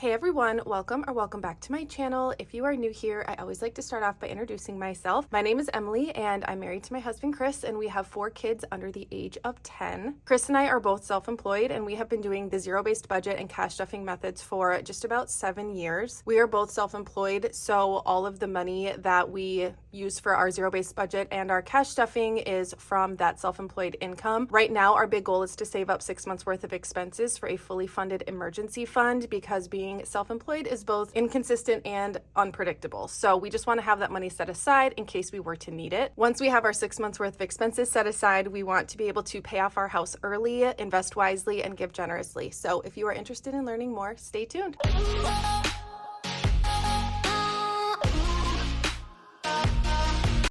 Hey everyone, welcome back to my channel. If you are new here, I always like to start off by introducing myself. My name is Emily and I'm married to my husband Chris, and we have 4 kids under the age of 10. Chris and I are both self-employed and we have been doing the zero-based budget and cash stuffing methods for just about 7 years. We are both self-employed, so all of the money that we use for our zero-based budget and our cash stuffing is from that self-employed income. Right now, our big goal is to save up 6 months worth of expenses for a fully funded emergency fund, because being self-employed is both inconsistent and unpredictable. So we just want to have that money set aside in case we were to need it. Once we have our 6 months worth of expenses set aside, we want to be able to pay off our house early, invest wisely, and give generously. So if you are interested in learning more, stay tuned.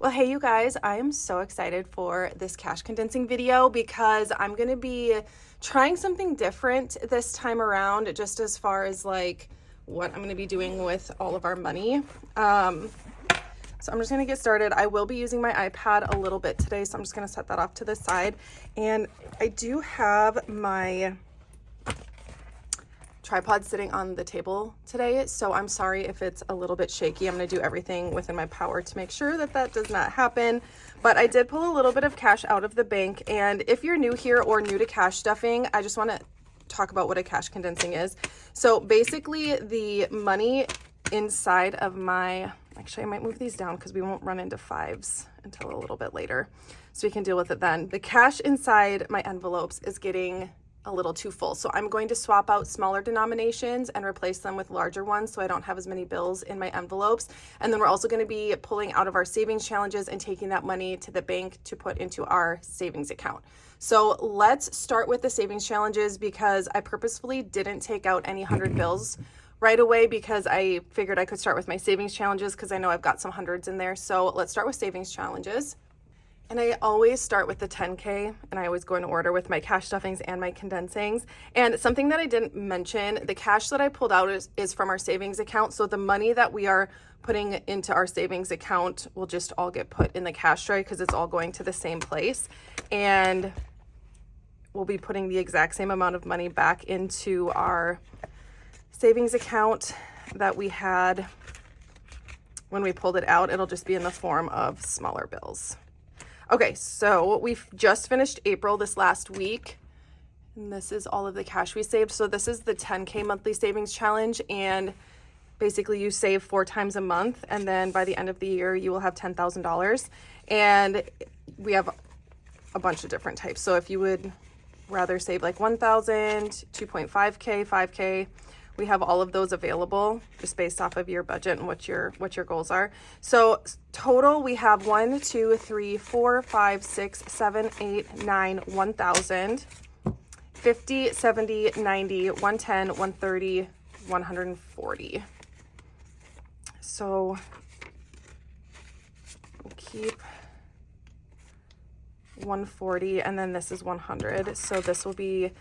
Well, hey you guys, I am so excited for this cash condensing video because I'm going to be trying something different this time around, just as far as like what I'm going to be doing with all of our money. So I'm just going to get started. I will be using my iPad a little bit today, so I'm just going to set that off to the side. And I do have my tripod sitting on the table today, so I'm sorry if it's a little bit shaky. I'm going to do everything within my power to make sure that that does not happen. But I did pull a little bit of cash out of the bank, and if you're new here or new to cash stuffing, I just want to talk about what a cash condensing is. So basically the money inside of my, actually I might move these down because we won't run into 5s until a little bit later, so we can deal with it then. The cash inside my envelopes is getting a little too full, so I'm going to swap out smaller denominations and replace them with larger ones so I don't have as many bills in my envelopes. And then we're also going to be pulling out of our savings challenges and taking that money to the bank to put into our savings account. So let's start with the savings challenges, because I purposefully didn't take out any 100 bills right away because I figured I could start with my savings challenges because I know I've got some hundreds in there. So let's start with savings challenges. And I always start with the 10K, and I always go in order with my cash stuffings and my condensings. And something that I didn't mention, the cash that I pulled out is from our savings account. So the money that we are putting into our savings account will just all get put in the cash tray because it's all going to the same place. And we'll be putting the exact same amount of money back into our savings account that we had when we pulled it out. It'll just be in the form of smaller bills. Okay, so we've just finished April this last week, and this is all of the cash we saved. So this is the 10K monthly savings challenge, and basically you save 4 times a month, and then by the end of the year you will have $10,000. And we have a bunch of different types. So if you would rather save like 1,000, 2.5K, 5K, we have all of those available just based off of your budget and what your goals are. So total, we have 1, 2, 3, 4, 5, 6, 7, 8, 9, 1,000, 50, 70, 90, 110, 130, 140. So we'll keep 140, and then this is 100. So this will be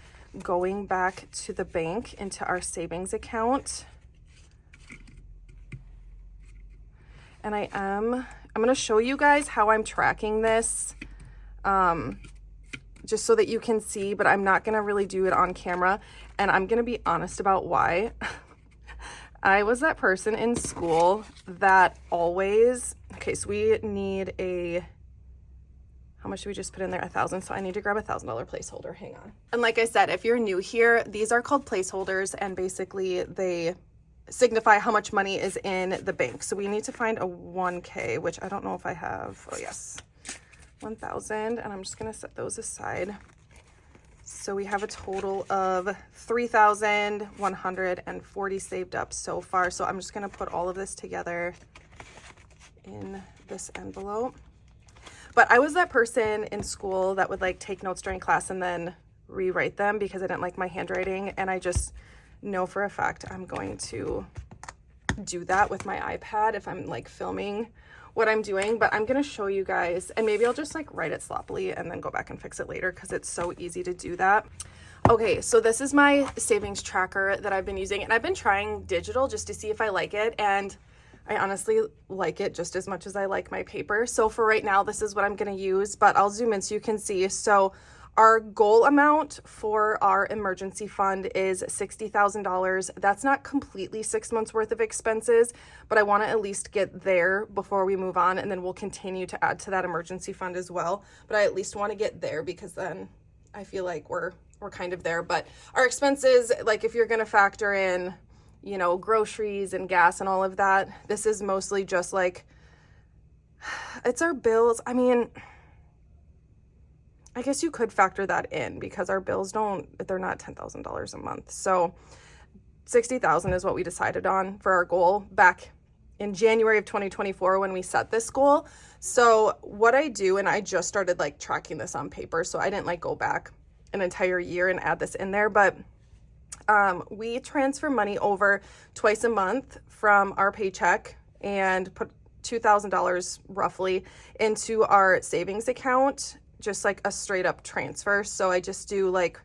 going back to the bank into our savings account. And I'm going to show you guys how I'm tracking this, just so that you can see, but I'm not going to really do it on camera. And I'm going to be honest about why. I was that person in school that always, okay, so we need a, how much did we just put in there? 1,000. So I need to grab $1,000 placeholder. Hang on. And like I said, if you're new here, these are called placeholders, and basically they signify how much money is in the bank. So we need to find a 1K, which I don't know if I have. Oh yes, 1,000. And I'm just going to set those aside. So we have a total of 3,140 saved up so far. So I'm just going to put all of this together in this envelope. But I was that person in school that would like take notes during class and then rewrite them because I didn't like my handwriting. And I just know for a fact I'm going to do that with my iPad if I'm like filming what I'm doing. But I'm going to show you guys, and maybe I'll just like write it sloppily and then go back and fix it later because it's so easy to do that. Okay, so this is my savings tracker that I've been using, and I've been trying digital just to see if I like it. And I honestly like it just as much as I like my paper. So for right now, this is what I'm going to use, but I'll zoom in so you can see. So Our goal amount for our emergency fund is $60,000. That's not completely 6 months worth of expenses, but I want to at least get there before we move on, and then we'll continue to add to that emergency fund as well. But I at least want to get there because then I feel like we're kind of there. But our expenses, like if you're going to factor in, you know, groceries and gas and all of that, this is mostly just like, it's our bills. I mean, I guess you could factor that in because our bills they're not $10,000 a month. So 60,000 is what we decided on for our goal back in January of 2024 when we set this goal. So what I do, and I just started like tracking this on paper, so I didn't like go back an entire year and add this in there, but we transfer money over twice a month from our paycheck and put $2,000 roughly into our savings account, just like a straight up transfer. So I just do like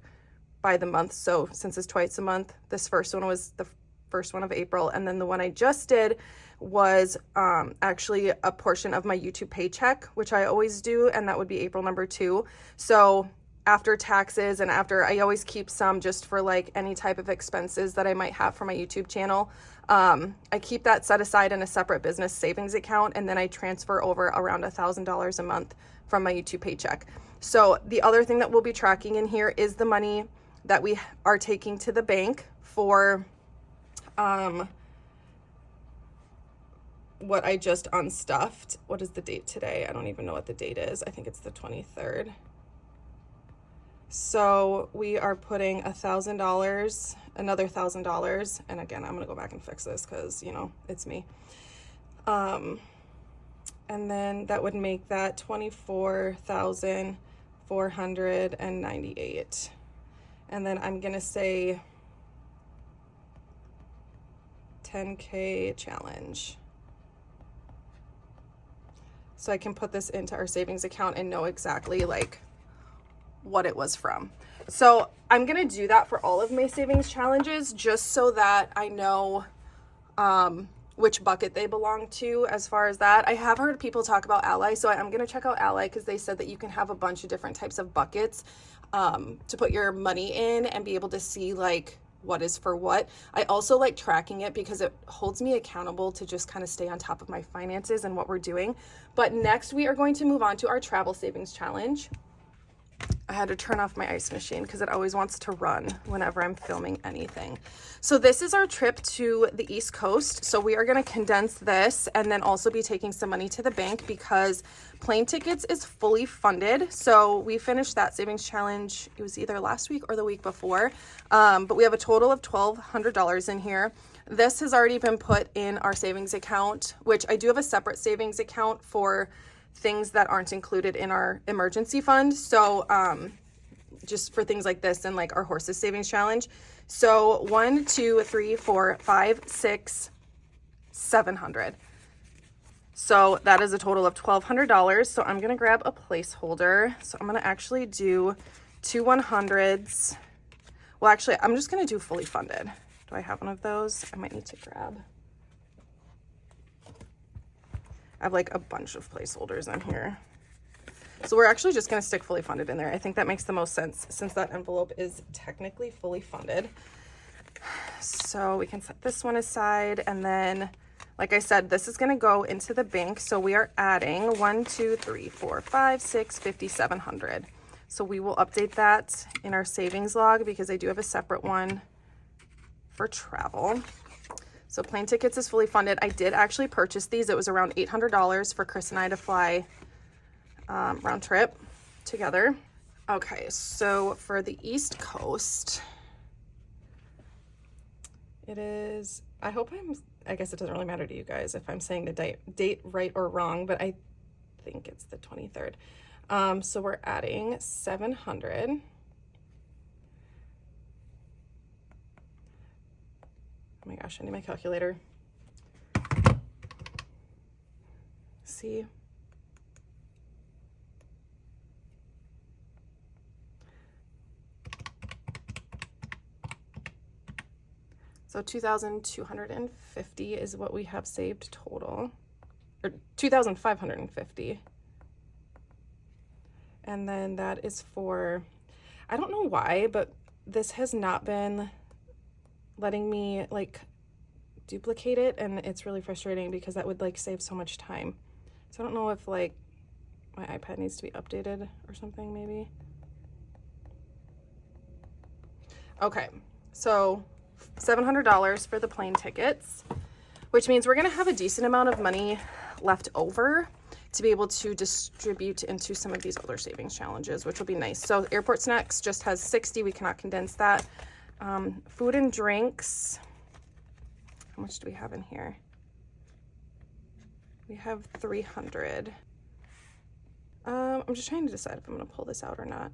by the month. So since it's twice a month, this first one was the first one of April. And then the one I just did was actually a portion of my YouTube paycheck, which I always do. And that would be April number 2. So after taxes and after, I always keep some just for like any type of expenses that I might have for my YouTube channel. I keep that set aside in a separate business savings account, and then I transfer over around $1,000 a month from my YouTube paycheck. So the other thing that we'll be tracking in here is the money that we are taking to the bank for what I just unstuffed. What is the date today? I don't even know what the date is. I think it's the 23rd. So we are putting $1,000, another $1,000. And again, I'm going to go back and fix this because, you know, it's me. And then that would make that $24,498. And then I'm going to say 10K challenge. So I can put this into our savings account and know exactly like what it was from. So I'm going to do that for all of my savings challenges just so that I know which bucket they belong to as far as that. I have heard people talk about Ally, so I'm going to check out Ally because they said that you can have a bunch of different types of buckets to put your money in and be able to see like what is for what. I also like tracking it because it holds me accountable to just kind of stay on top of my finances and what we're doing. But next we are going to move on to our travel savings challenge. I had to turn off my ice machine because it always wants to run whenever I'm filming anything. So this is our trip to the East Coast. So we are going to condense this and then also be taking some money to the bank because plane tickets is fully funded. So we finished that savings challenge. It was either last week or the week before. But we have a total of $1,200 in here. This has already been put in our savings account, which I do have a separate savings account for things that aren't included in our emergency fund. So just for things like this and like our horses savings challenge. So 1, 2, 3, 4, 5, 6, 700. So that is a total of $1,200. So I'm going to grab a placeholder. So I'm going to actually do 2 100s. Well, actually, I'm just going to do fully funded. Do I have one of those? I might need to grab. I have like a bunch of placeholders in here. So we're actually just going to stick fully funded in there. I think that makes the most sense since that envelope is technically fully funded. So we can set this one aside. And then, like I said, this is going to go into the bank. So we are adding 1, 2, 3, 4, 5, 6, 5,700. So we will update that in our savings log because I do have a separate one for travel. So plane tickets is fully funded. I did actually purchase these. It was around $800 for Chris and I to fly round trip together. Okay, so for the East Coast, it is, I guess it doesn't really matter to you guys if I'm saying the date right or wrong, but I think it's the 23rd. So we're adding 700. Oh my gosh, I need my calculator. See? So 2,250 is what we have saved total, or 2,550. And then that is for I don't know why, but this has not been letting me like duplicate it, and it's really frustrating because that would like save so much time. So I don't know if like my iPad needs to be updated or something maybe. Okay, so $700 for the plane tickets, which means we're gonna have a decent amount of money left over to be able to distribute into some of these other savings challenges, which will be nice. So airport snacks just has 60, we cannot condense that. Food and drinks, how much do we have in here? We have 300. I'm just trying to decide if I'm gonna pull this out or not.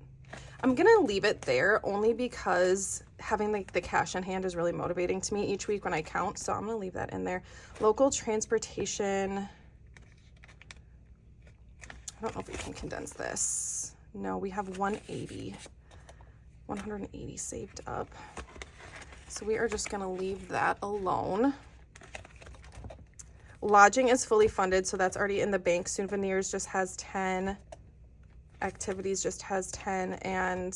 I'm gonna leave it there only because having like the cash on hand is really motivating to me each week when I count. So I'm gonna leave that in there. Local transportation. I don't know if we can condense this. No, we have 180 saved up. So we are just gonna leave that alone. Lodging is fully funded, so that's already in the bank. Souvenirs just has 10. Activities just has 10, and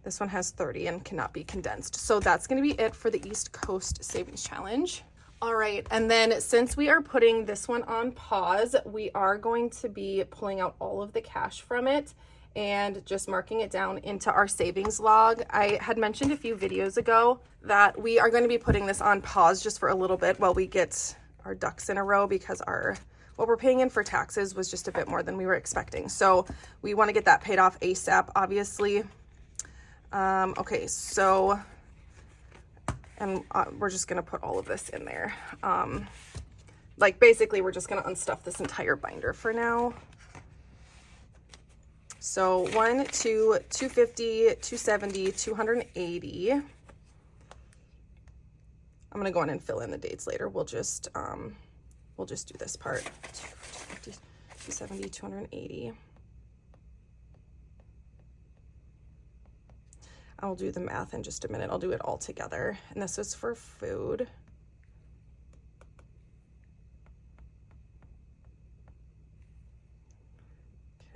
this one has 30 and cannot be condensed. So that's going to be it for the East Coast Savings Challenge. All right, and then since we are putting this one on pause, we are going to be pulling out all of the cash from it and just marking it down into our savings log. I had mentioned a few videos ago that we are going to be putting this on pause just for a little bit while we get our ducks in a row, because what we're paying in for taxes was just a bit more than we were expecting. So we want to get that paid off ASAP, obviously. Okay, so, and we're just going to put all of this in there. Like basically we're just going to unstuff this entire binder for now. So 1, 2, 250, 270, 280. I'm going to go in and fill in the dates later. We'll just do this part. 250, 270, 280. I'll do the math in just a minute. I'll do it all together. And this is for food.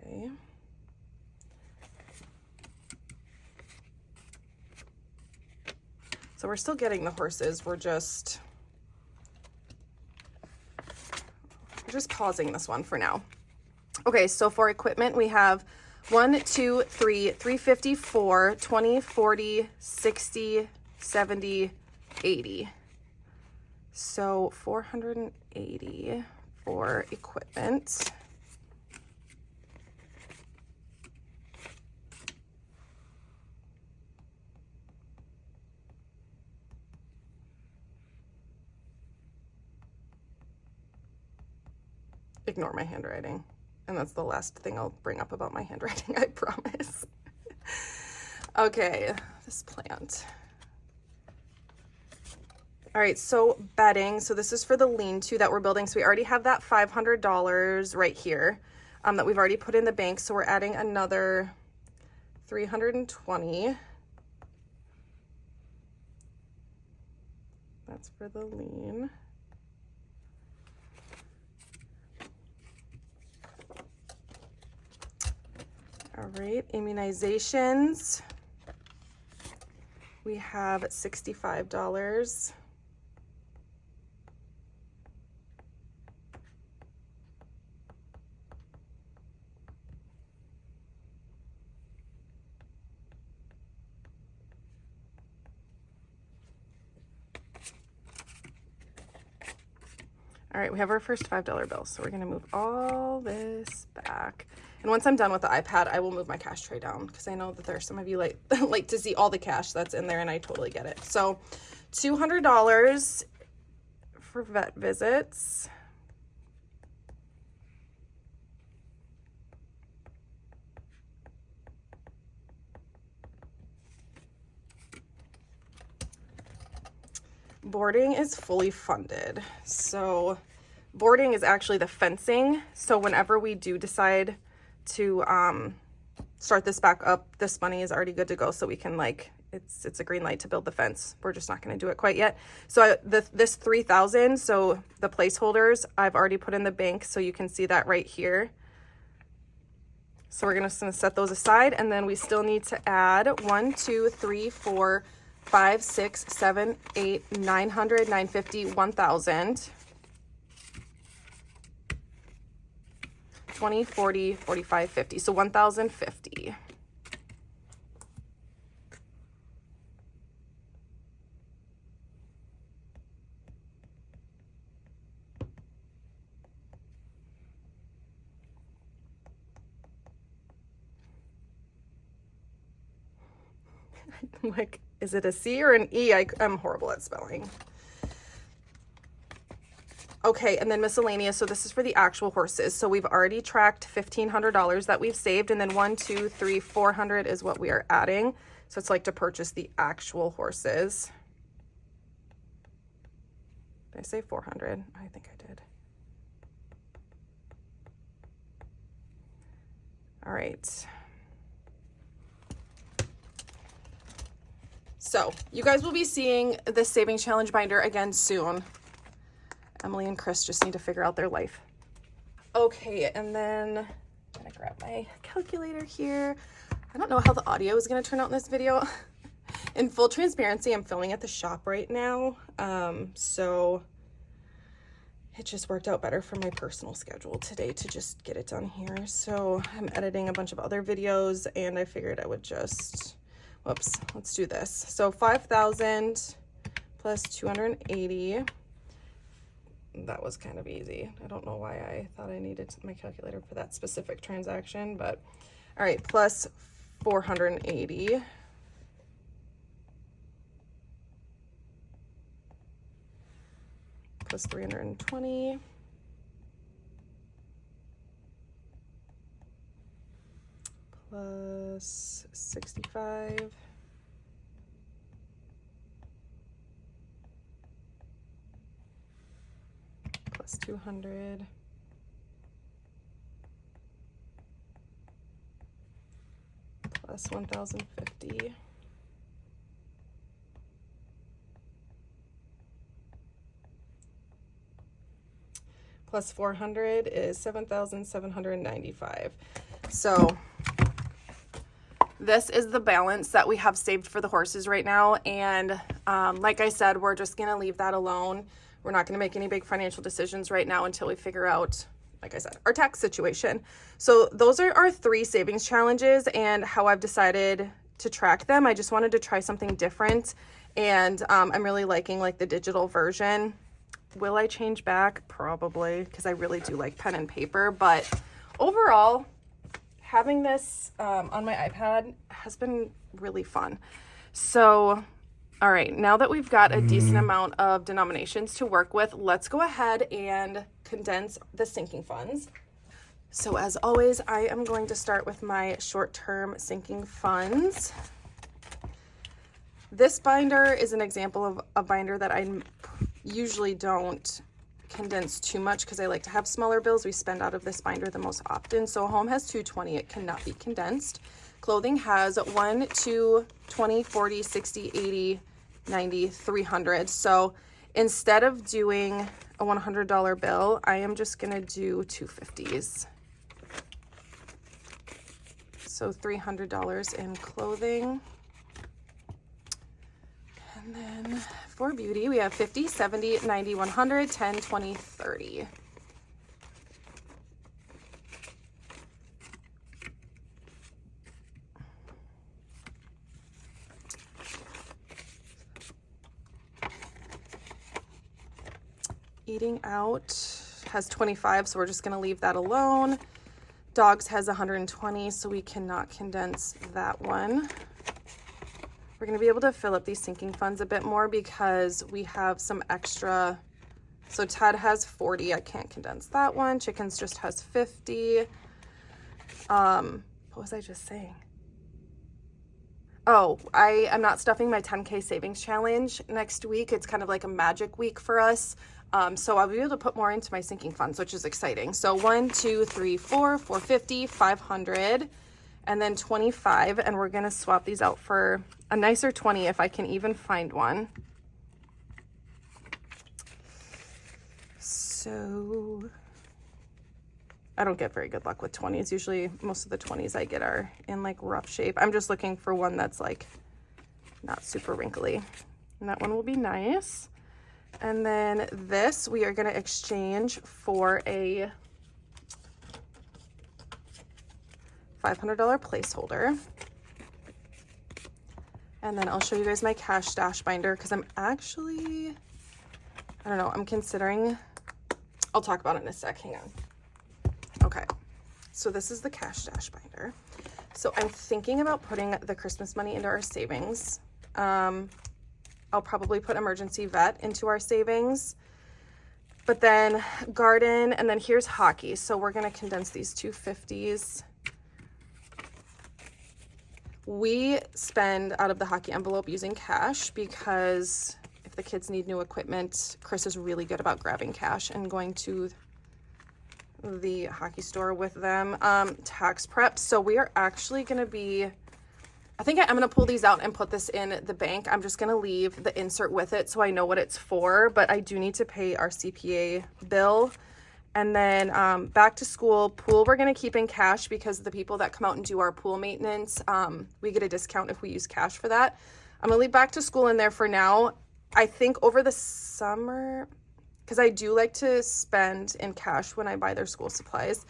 Okay. So we're still getting the horses. We're just pausing this one for now. Okay, so for equipment, we have 1, 2, 3, 350, 4, 20, 40, 60, 70, 80. So 480 for equipment. Ignore my handwriting. And that's the last thing I'll bring up about my handwriting, I promise. Okay, this plant. All right, so bedding. So this is for the lean-to that we're building. So we already have that $500 right here that we've already put in the bank. So we're adding another 320. That's for the lean. All right, immunizations. We have $65. All right, we have our first $5 bill. So we're gonna move all this back. And once I'm done with the iPad, I will move my cash tray down because I know that there are some of you like to see all the cash that's in there, and I totally get it. So $200 for vet visits. Boarding is fully funded. So boarding is actually the fencing. So whenever we do decide to start this back up, this money is already good to go, so we can it's a green light to build the fence. We're just not going to do it quite yet. So this 3,000, so the placeholders I've already put in the bank, so you can see that right here. So we're just gonna set those aside, and then we still need to add 1, 2, 3, 4, 5, 6, 7, 8, 900, 950, 1,000, 20, 40, 45, 50. So 1,050. Like, is it a C or an E? I'm horrible at spelling. Okay, and then miscellaneous. So this is for the actual horses. So we've already tracked $1,500 that we've saved, and then 1, 2, 3, 400 is what we are adding. So it's like to purchase the actual horses. Did I say 400? I think I did. All right. So you guys will be seeing this savings challenge binder again soon. Emily and Chris just need to figure out their life. Okay, and then I'm gonna grab my calculator here. I don't know how the audio is gonna turn out in this video. In full transparency, I'm filming at the shop right now. So it just worked out better for my personal schedule today to just get it done here. So I'm editing a bunch of other videos, and I figured I would just, whoops, let's do this. So 5,000 plus 280. That was kind of easy. I don't know why I thought I needed my calculator for that specific transaction, but all right, plus 480. Plus 320. Plus 65. Plus 200. Plus 1,050. Plus 400 is 7,795. So this is the balance that we have saved for the horses right now. And like I said, we're just going to leave that alone. We're not going to make any big financial decisions right now until we figure out, like I said, our tax situation. So those are our 3 savings challenges and how I've decided to track them. I just wanted to try something different. And I'm really liking like the digital version. Will I change back? Probably, because I really do like pen and paper. But overall, having this on my iPad has been really fun. So, all right, now that we've got a decent amount of denominations to work with, let's go ahead and condense the sinking funds. So as always, I am going to start with my short-term sinking funds. This binder is an example of a binder that I usually don't condense too much because I like to have smaller bills. We spend out of this binder the most often. So home has 220, it cannot be condensed. Clothing has 1, 2, 20, 40, 60, 80, 90, 300. So instead of doing a $100 bill, I am just gonna do 250s. So $300 in clothing. And then for beauty, we have 50, 70, 90, 100, 10, 20, 30. Eating out has 25, so we're just gonna leave that alone. Dogs has 120, so we cannot condense that one. We're going to be able to fill up these sinking funds a bit more because we have some extra. So Ted has 40. I can't condense that one. Chickens just has 50. What was I just saying? Oh, I am not stuffing my 10K savings challenge next week. It's kind of like a magic week for us. So I'll be able to put more into my sinking funds, which is exciting. So 1, 2, 3, 4, 450, 500. And then 25, and we're gonna swap these out for a nicer 20 if I can even find one. So I don't get very good luck with 20s. Usually most of the 20s I get are in like rough shape. I'm just looking for one that's like not super wrinkly. And that one will be nice. And then this we are going to exchange for a $500 placeholder. And then I'll show you guys my cash stash binder because I'm actually, I don't know, I'm considering, I'll talk about it in a sec, hang on. Okay, so this is the cash stash binder. So I'm thinking about putting the Christmas money into our savings. I'll probably put emergency vet into our savings, but then garden, and then here's hockey. So we're gonna condense these two 50s. We spend out of the hockey envelope using cash because if the kids need new equipment, Chris is really good about grabbing cash and going to the hockey store with them. Tax prep. So we are actually going to be, I think I'm going to pull these out and put this in the bank. I'm just going to leave the insert with it so I know what it's for, but I do need to pay our CPA bill. And then back to school, pool we're going to keep in cash because the people that come out and do our pool maintenance, we get a discount if we use cash for that. I'm going to leave back to school in there for now. I think over the summer, because I do like to spend in cash when I buy their school supplies.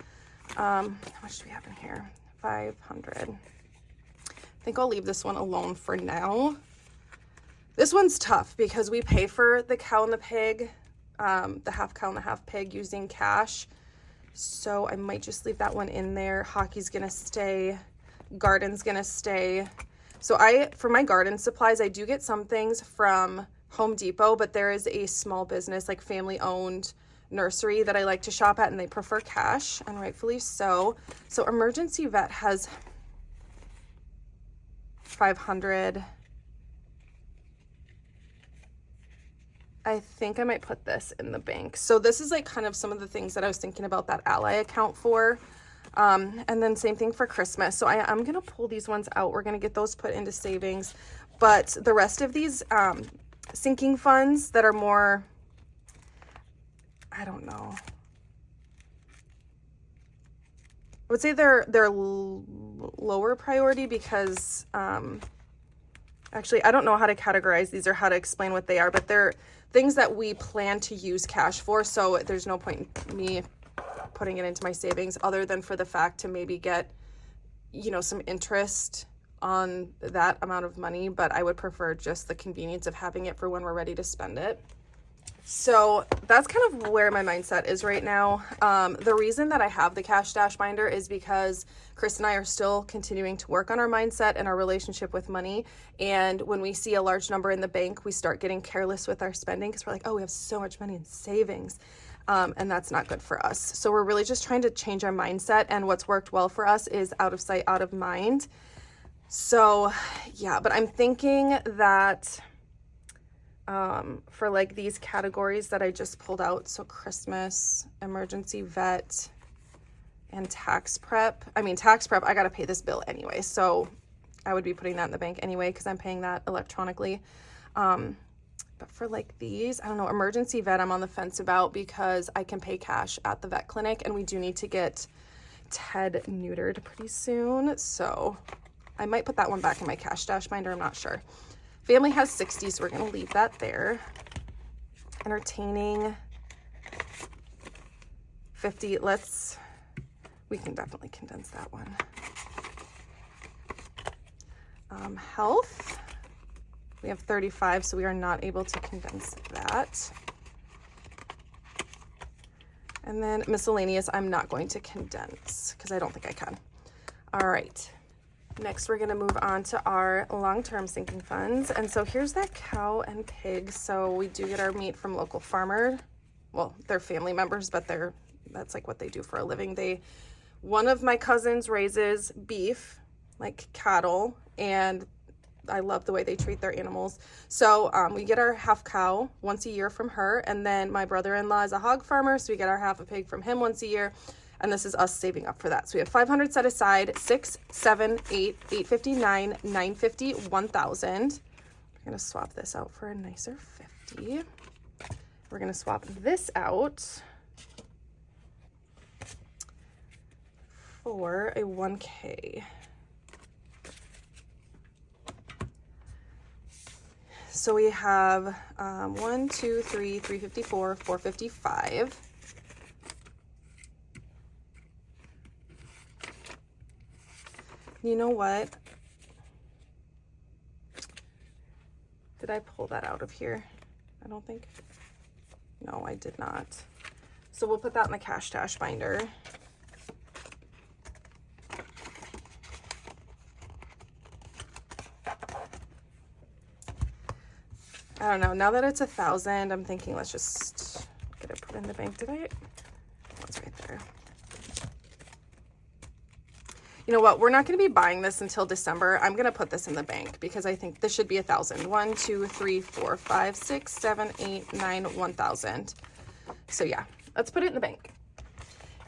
How much do we have in here? 500. I think I'll leave this one alone for now. This one's tough because we pay for the cow and the pig, the half cow and the half pig using cash. So I might just leave that one in there. Hockey's gonna stay, garden's gonna stay. So for my garden supplies, I do get some things from Home Depot, but there is a small business, like family owned nursery that I like to shop at and they prefer cash, and rightfully so. So emergency vet has 500. I think I might put this in the bank. So this is like kind of some of the things that I was thinking about that Ally account for. And then same thing for Christmas. So I'm going to pull these ones out. We're going to get those put into savings. But the rest of these sinking funds that are more, I don't know. I would say they're lower priority because actually I don't know how to categorize these or how to explain what they are, but they're things that we plan to use cash for, so there's no point in me putting it into my savings other than for the fact to maybe get, you know, some interest on that amount of money, but I would prefer just the convenience of having it for when we're ready to spend it. So that's kind of where my mindset is right now. The reason that I have the cash stash binder is because Chris and I are still continuing to work on our mindset and our relationship with money. And when we see a large number in the bank, we start getting careless with our spending because we're like, oh, we have so much money in savings. And that's not good for us. So we're really just trying to change our mindset. And what's worked well for us is out of sight, out of mind. So yeah, but I'm thinking that for like these categories that I just pulled out, so Christmas, emergency vet, and tax prep. I mean, tax prep, I got to pay this bill anyway, so I would be putting that in the bank anyway because I'm paying that electronically. But for like these, I don't know, emergency vet I'm on the fence about because I can pay cash at the vet clinic and we do need to get Ted neutered pretty soon, so I might put that one back in my cash stash binder, I'm not sure. Family has 60, so we're going to leave that there. Entertaining, 50. We can definitely condense that one. Health, we have 35, so we are not able to condense that. And then miscellaneous, I'm not going to condense because I don't think I can. All right. Next, we're going to move on to our long-term sinking funds. And so here's that cow and pig. So we do get our meat from local farmer. Well, they're family members, but that's like what they do for a living. One of my cousins raises beef, like cattle, and I love the way they treat their animals. So we get our half cow once a year from her. And then my brother-in-law is a hog farmer, so we get our half a pig from him once a year. And this is us saving up for that. So we have 500 set aside, 6, 7, 8, 859, 950, 1,000. We're going to swap this out for a nicer 50. We're going to swap this out for a 1K. So we have 1, 2, 3, 354, 455. You know what? Did I pull that out of here? I don't think. No, I did not. So we'll put that in the cash stash binder. I don't know. Now that it's 1,000, I'm thinking let's just get it put in the bank. Did I? Oh, it's right there. You know what? We're not going to be buying this until December. I'm going to put this in the bank because I think this should be 1,000. 1, 2, 3, 4, 5, 6, 7, 8, 9, 1,000. So yeah, let's put it in the bank.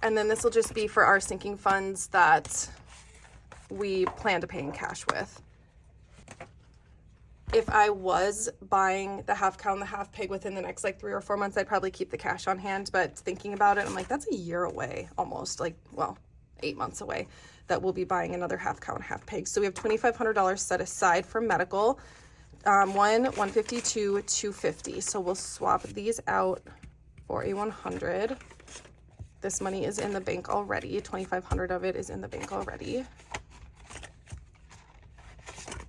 And then this will just be for our sinking funds that we plan to pay in cash with. If I was buying the half cow and the half pig within the next like 3 or 4 months, I'd probably keep the cash on hand. But thinking about it, I'm like, that's a year away almost, like, well, 8 months away that we'll be buying another half cow and half pig. So we have $2,500 set aside for medical. 152, 250. So we'll swap these out for a 100. This money is in the bank already. 2,500 of it is in the bank already.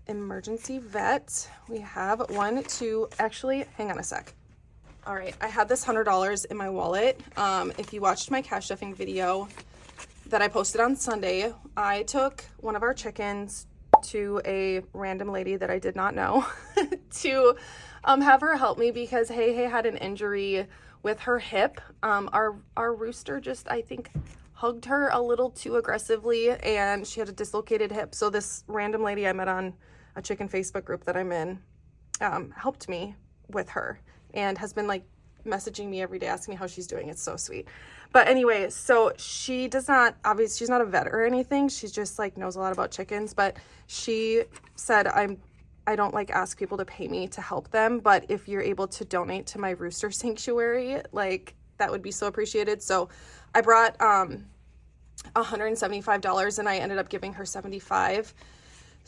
Emergency vet. We have 1, 2, actually, hang on a sec. All right, I had this $100 in my wallet. If you watched my cash stuffing video that I posted on Sunday, I took one of our chickens to a random lady that I did not know to have her help me because Hey had an injury with her hip. Our rooster just, I think, hugged her a little too aggressively and she had a dislocated hip. So this random lady I met on a chicken Facebook group that I'm in helped me with her and has been like messaging me every day asking me how she's doing. It's so sweet. But anyway, so she does not, obviously she's not a vet or anything. She's just like knows a lot about chickens, but she said, I don't like ask people to pay me to help them, but if you're able to donate to my rooster sanctuary, like that would be so appreciated. So I brought $175 and I ended up giving her $75.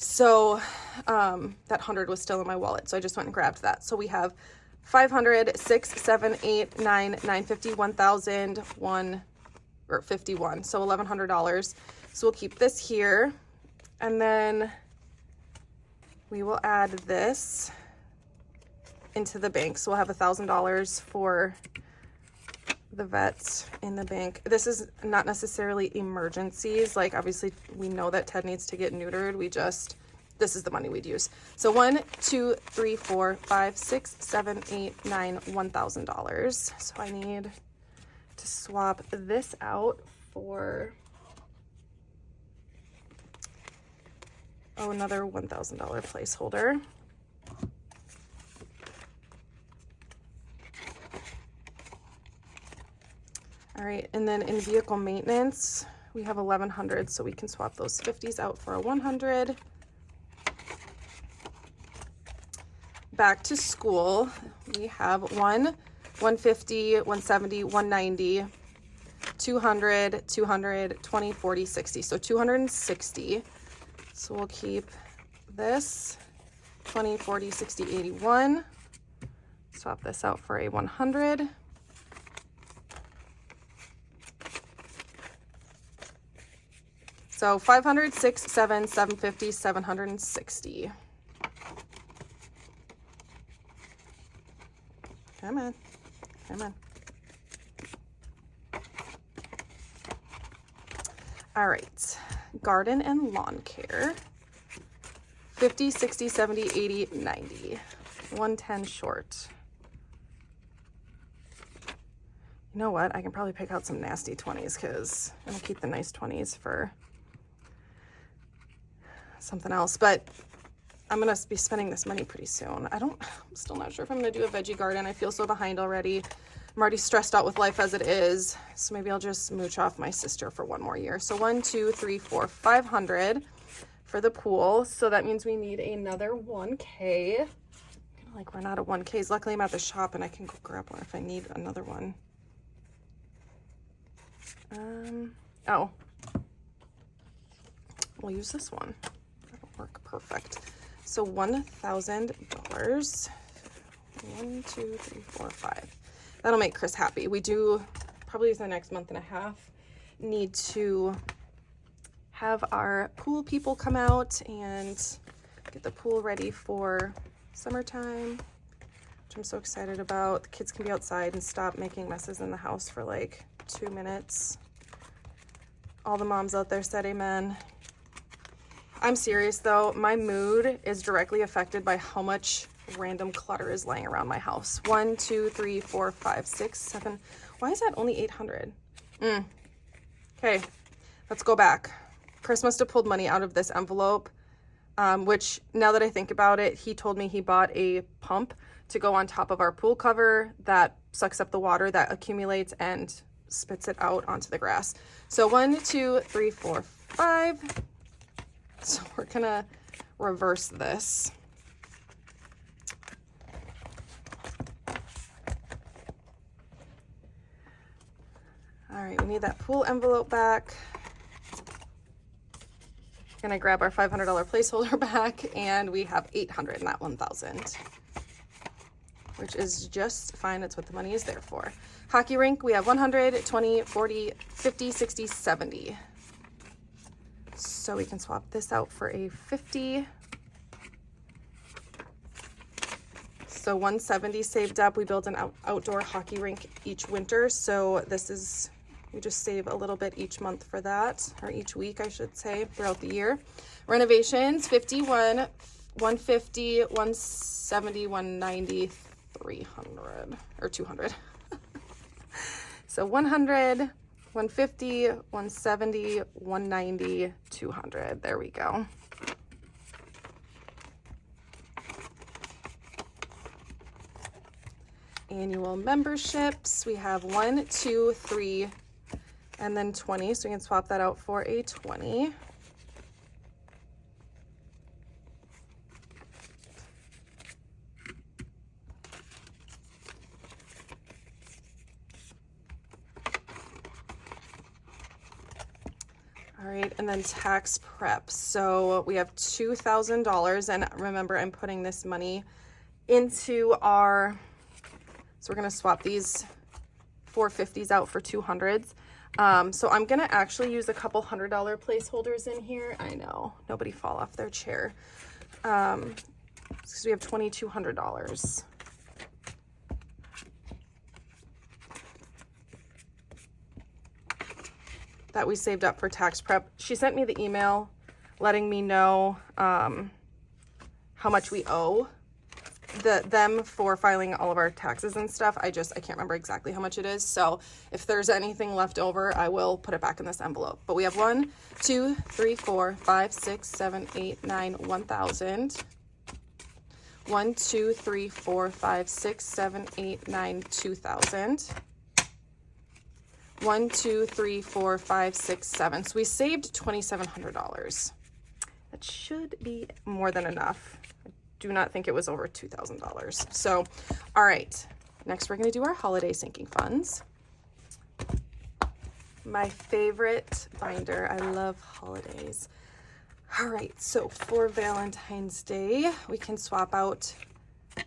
So that 100 was still in my wallet. So I just went and grabbed that. So we have 500, 6, 7, 8, 9, 950, 1,000, 1, or 51. So $1,100. So we'll keep this here. And then we will add this into the bank. So we'll have $1,000 for the vets in the bank. This is not necessarily emergencies. Like obviously we know that Ted needs to get neutered. This is the money we'd use. So 1, 2, 3, 4, 5, 6, 7, 8, 9, $1,000. So I need to swap this out for another $1,000 placeholder. All right, and then in vehicle maintenance, we have 1,100, so we can swap those 50s out for a 100. Back to school, we have 150, 170, 190, 200, 200, 20, 40, 60. So 260. So we'll keep this 20, 40, 60, 81. Swap this out for a 100. So 500, 6, 7, 750, 760. Come on, come on. All right, garden and lawn care. 50, 60, 70, 80, 90. 110 short. You know what? I can probably pick out some nasty 20s because I'm gonna keep the nice 20s for something else, but I'm gonna be spending this money pretty soon. I'm still not sure if I'm gonna do a veggie garden. I feel so behind already. I'm already stressed out with life as it is. So maybe I'll just mooch off my sister for 1 more year. So 1, 2, 3, 4, 500 for the pool. So that means we need another 1K. Like we're not at 1Ks. Luckily I'm at the shop and I can go grab one if I need another one. Oh, We'll use this one. That'll work perfect. So $1,000. 1, 2, 3, 4, 5. That'll make Chris happy. We do probably the next month and a half need to have our pool people come out and get the pool ready for summertime, which I'm so excited about. The kids can be outside and stop making messes in the house for like 2 minutes. All the moms out there said amen. I'm serious though, my mood is directly affected by how much random clutter is laying around my house. 1, 2, 3, 4, 5, 6, 7. Why is that only 800? Okay, let's go back. Chris must have pulled money out of this envelope, which now that I think about it, he told me he bought a pump to go on top of our pool cover that sucks up the water that accumulates and spits it out onto the grass. So 1, 2, 3, 4, 5. So we're gonna reverse this. All right, we need that pool envelope back. Gonna grab our $500 placeholder back, and we have 800, not 1,000, which is just fine. It's what the money is there for. Hockey rink, we have 100, 20, 40, 50, 60, 70. So we can swap this out for a 50. So 170 saved up. We build an outdoor hockey rink each winter. So this is, we just save a little bit each month for that, or each week, I should say, throughout the year. Renovations, 51, 150, 170, 190, 300, or 200. So 100, 150, 170, 190, 200. There we go. Annual memberships, we have 1, 2, 3, and then 20, so we can swap that out for a 20. All right, and then tax prep. So we have $2,000, and remember, I'm putting this money into our, so we're gonna swap these 450s out for 200s. So I'm gonna actually use a couple $100 placeholders in here. I know, nobody fall off their chair. Because we have $2,200. That we saved up for tax prep. She sent me the email letting me know how much we owe them for filing all of our taxes and stuff. I can't remember exactly how much it is. So if there's anything left over, I will put it back in this envelope. But we have 1, 2, 3, 4, 5, 6, 7, 8, 9, 1,000. 1, 2, 3, 4, 5, 6, 7, 8, 9, 2,000. 1, 2, 3, 4, 5, 6, 7. So we saved $2,700. That should be more than enough. I do not think it was over $2,000. So, all right. Next, we're going to do our holiday sinking funds. My favorite binder. I love holidays. All right. So for Valentine's Day, we can swap out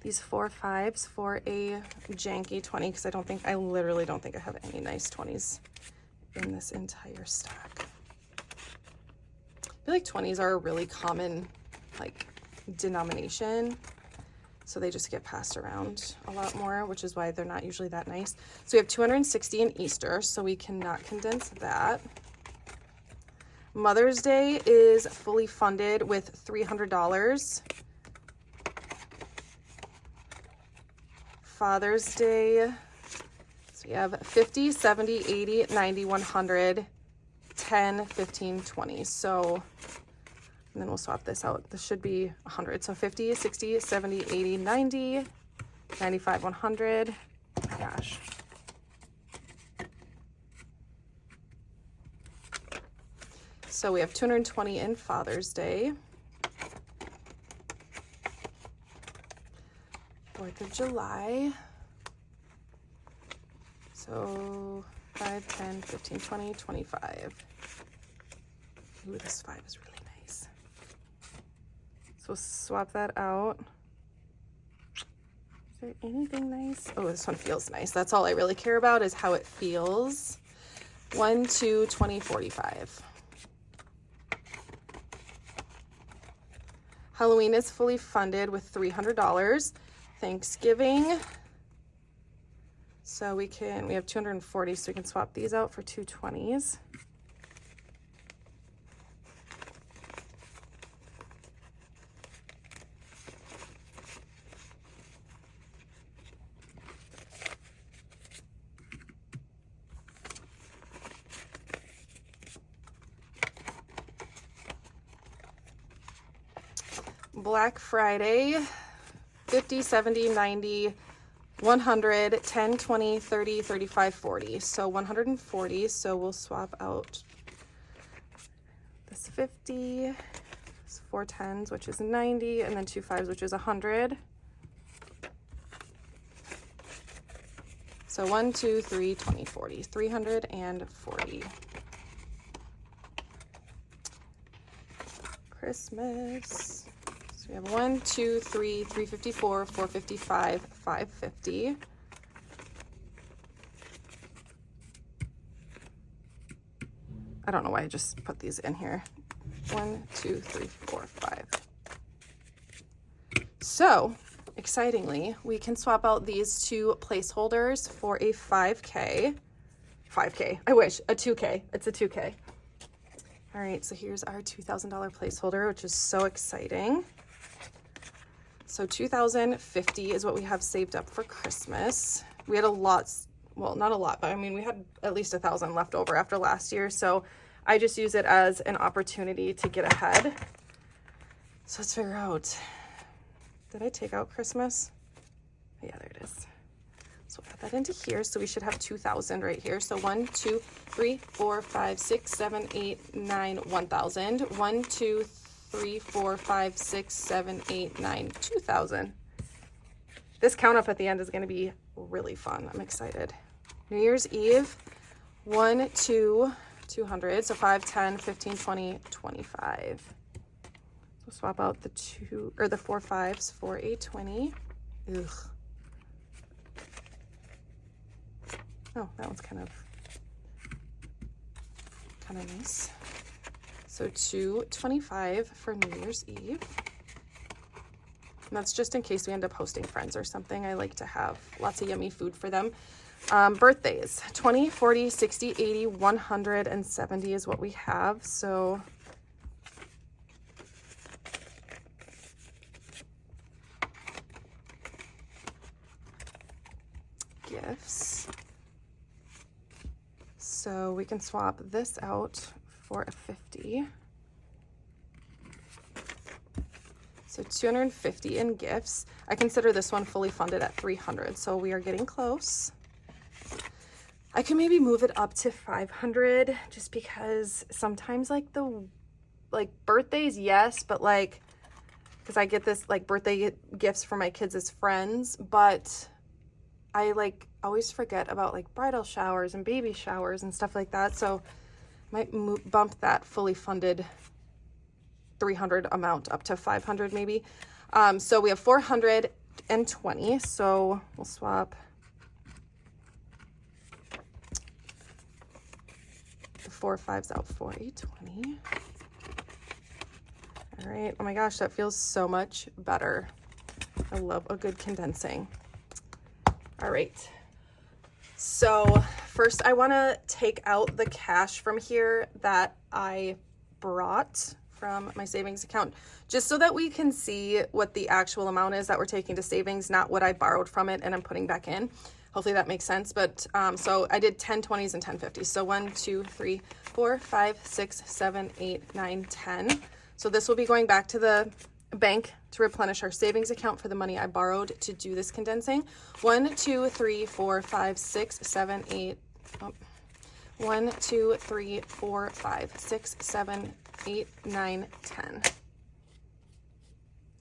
these 4 5s for a janky 20, because I literally don't think I have any nice 20s in this entire stack. I feel like 20s are a really common like denomination, so they just get passed around a lot more, which is why they're not usually that nice. So we have 260 in Easter, so we cannot condense that. Mother's Day is fully funded with $300. Father's Day, so we have 50, 70, 80, 90, 100, 10, 15, 20. So, and then we'll swap this out. This should be 100. So 50, 60, 70, 80, 90, 95, 100. Oh my gosh. So we have 220 in Father's Day. 4th of July. So 5, 10, 15, 20, 25. Ooh, this 5 is really So we'll swap that out. Is there anything nice? Oh, this one feels nice. That's all I really care about, is how it feels. 1, 2, 20, 45. Halloween is fully funded with $300. Thanksgiving. So we have 240, so we can swap these out for 220s. Black Friday, 50, 70, 90, 100, 10, 20, 30, 35, 40. So 140. So we'll swap out this 50, 4 10s, which is 90, and then 2 5s, which is 100. So 1, 2, 3, 20, 40, 340. Christmas. So we have 1, 2, 3, 354, 455, 550. I don't know why I just put these in here. 1, 2, 3, 4, 5. So, excitingly, we can swap out these 2 placeholders for a 5K. 5K, I wish, a 2K. It's a 2K. All right, so here's our $2,000 placeholder, which is so exciting. So $2,050 is what we have saved up for Christmas. We had a lot, well, not a lot, but I mean, we had at least 1,000 left over after last year. So I just use it as an opportunity to get ahead. So let's figure out, did I take out Christmas? Yeah, there it is. So we'll put that into here. So we should have 2,000 right here. So 1, 2, 3, 4, 5, 6, 7, 8, 9, 1,000. 1, 2, 3, 4, 5, 6, 7, 8, 9, 2,000. This count up at the end is going to be really fun. I'm excited. New Year's Eve, 1, 2, 200. So 5, 10, 15, 20, 25. So swap out the 4 5s for a 20. Ugh. Oh, that one's kind of nice. So 225 for New Year's Eve. And that's just in case we end up hosting friends or something. I like to have lots of yummy food for them. Birthdays, 20, 40, 60, 80, 170 is what we have. So gifts. So we can swap this out for a 50. So 250 in gifts. I consider this one fully funded at 300, so we are getting close. I can maybe move it up to 500 just because sometimes like birthdays, yes, but because I get this birthday gifts for my kids as friends, but I always forget about bridal showers and baby showers and stuff like that. So might bump that fully funded 300 amount up to 500 maybe. So we have 420. So we'll swap the 4 5s out for a 20. All right. Oh my gosh, that feels so much better. I love a good condensing. All right. So first I want to take out the cash from here that I brought from my savings account, just so that we can see what the actual amount is that we're taking to savings, not what I borrowed from it and I'm putting back in. Hopefully that makes sense. But so I did 10 20s and 10 50s. So 1, 2, 3, 4, 5, 6, 7, 8, 9, 10. So this will be going back to the bank to replenish our savings account for the money I borrowed to do this condensing. 1, 2, 3, 4, 5, 6, 7, 8. 1, 2, 3, 4, 5, 6, 7, 8, 9, 10.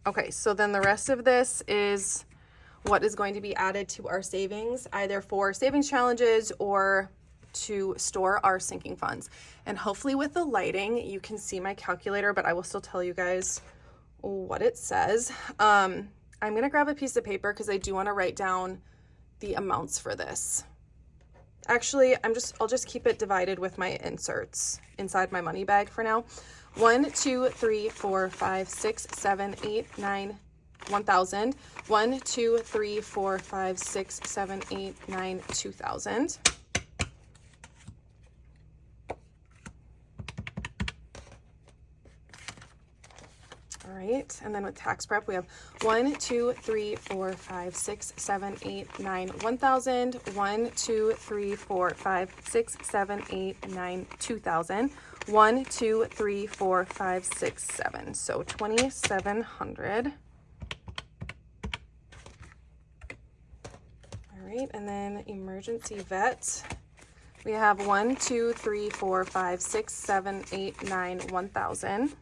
Okay, so then the rest of this is what is going to be added to our savings, either for savings challenges or to store our sinking funds. And hopefully with the lighting, you can see my calculator, but I will still tell you guys what it says. I'm going to grab a piece of paper because I do want to write down the amounts for this. Actually, I'll just keep it divided with my inserts inside my money bag for now. 1, 2, 3, 4, 5, 6, 7, 8, 9, 1,000. 1, 2, 3, 4, 5, 6, 7, 8, 9, 2,000. All right, and then with tax prep, we have 1, 2, 3, 4, 5, 6, 7, 8, 9, 1,000. 1, 2, 3, 4, 5, 6, 7, 8, 9, 2,000. 1, 2, 3, 4, 5, 6, 7. So 2,700. All right, and then emergency vet. We have 1, 2, 3, 4, 5, 6, 7, 8, 9, 1,000.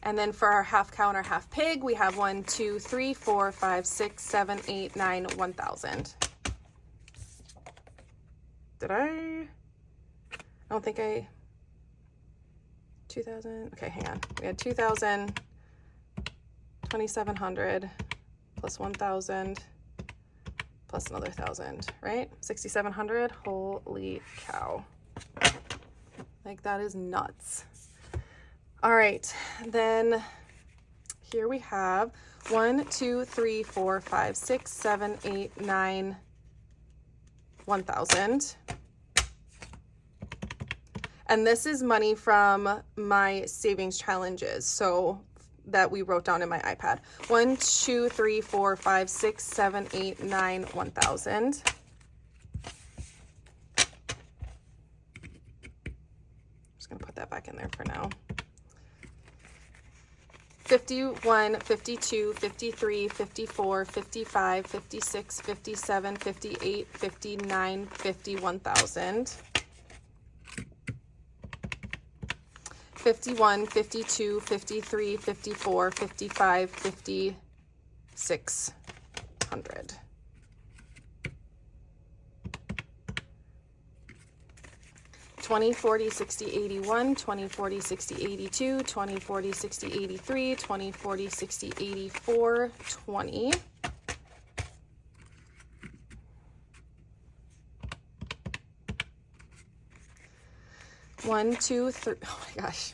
And then for our half cow and our half pig, we have 1, 2, 3, 4, 5, 6, 7, 8, 9, 1,000. Did I don't think 2,000. Okay, hang on. We had 2,000, 2,700 plus 1,000 plus another 1,000, right? 6,700. Holy cow. Like, that is nuts. All right, then here we have 1, 2, 3, 4, 5, 6, 7, 8, 9, 1,000. And this is money from my savings challenges, so that we wrote down in my iPad. 1, 2, 3, 4, 5, 6, 7, 8, 9, 1,000. Just gonna put that back in there for now. 51, 52, 53, 54, 55, 56, 57, 58, 59, 51,000. 51, 52, 53, 54, 55, 5600. $20, $40, $60, $81, $20, $40, $60, $82, $20, $40, $60, $83, $20, $40, $60, $84, $20. One, two, three, oh my gosh.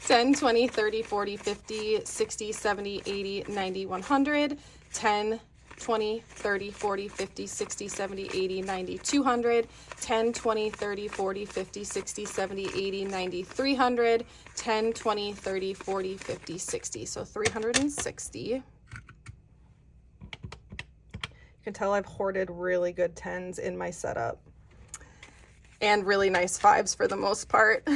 10, 20, 30, 40, 50, 60, 70, 80, 90, 100. 10, 20, 30, 40, 50, 60, 70, 80, 90, 200. 10, 20, 30, 40, 50, 60, 70, 80, 90, 300. 10, 20, 30, 40, 50, 60. So 360. You can tell I've hoarded really good 10s in my setup. And really nice 5s for the most part.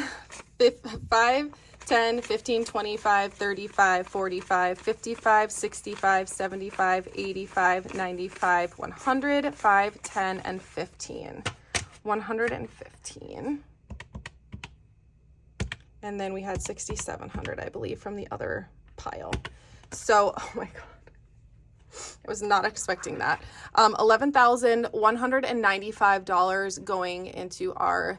5, 10, 15, 25, 35, 45, 55, 65, 75, 85, 95, 100, 5, 10, and 15. 115. And then we had 6,700, I believe, from the other pile. So, oh my God. I was not expecting that. $11,195 going into our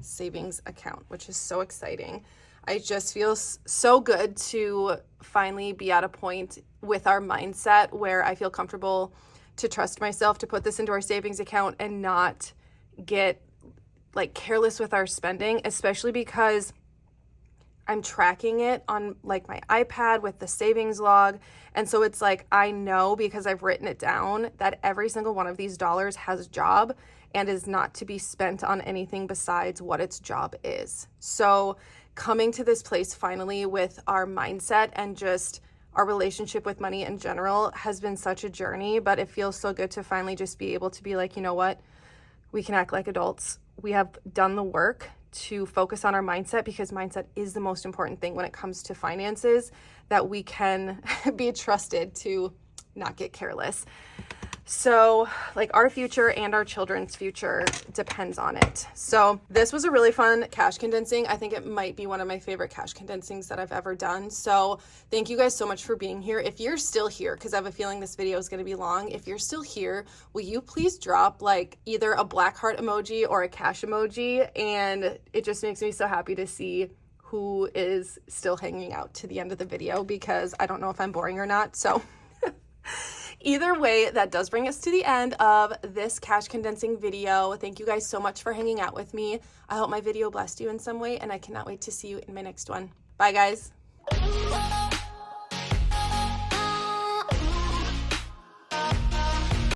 savings account, which is so exciting. I just feel so good to finally be at a point with our mindset where I feel comfortable to trust myself to put this into our savings account and not get like careless with our spending, especially because I'm tracking it on like my iPad with the savings log. And so it's like, I know because I've written it down that every single one of these dollars has a job and is not to be spent on anything besides what its job is. So coming to this place finally with our mindset and just our relationship with money in general has been such a journey, but it feels so good to finally just be able to be like, you know what? We can act like adults. We have done the work to focus on our mindset, because mindset is the most important thing when it comes to finances, that we can be trusted to not get careless. So like our future and our children's future depends on it. So this was a really fun cash condensing. I think it might be one of my favorite cash condensings that I've ever done. So thank you guys so much for being here. If you're still here, because I have a feeling this video is going to be long, if you're still here, will you please drop like either a black heart emoji or a cash emoji? And it just makes me so happy to see who is still hanging out to the end of the video, because I don't know if I'm boring or not. So either way, that does bring us to the end of this cash condensing video. Thank you guys so much for hanging out with me. I hope my video blessed you in some way, and I cannot wait to see you in my next one. Bye, guys.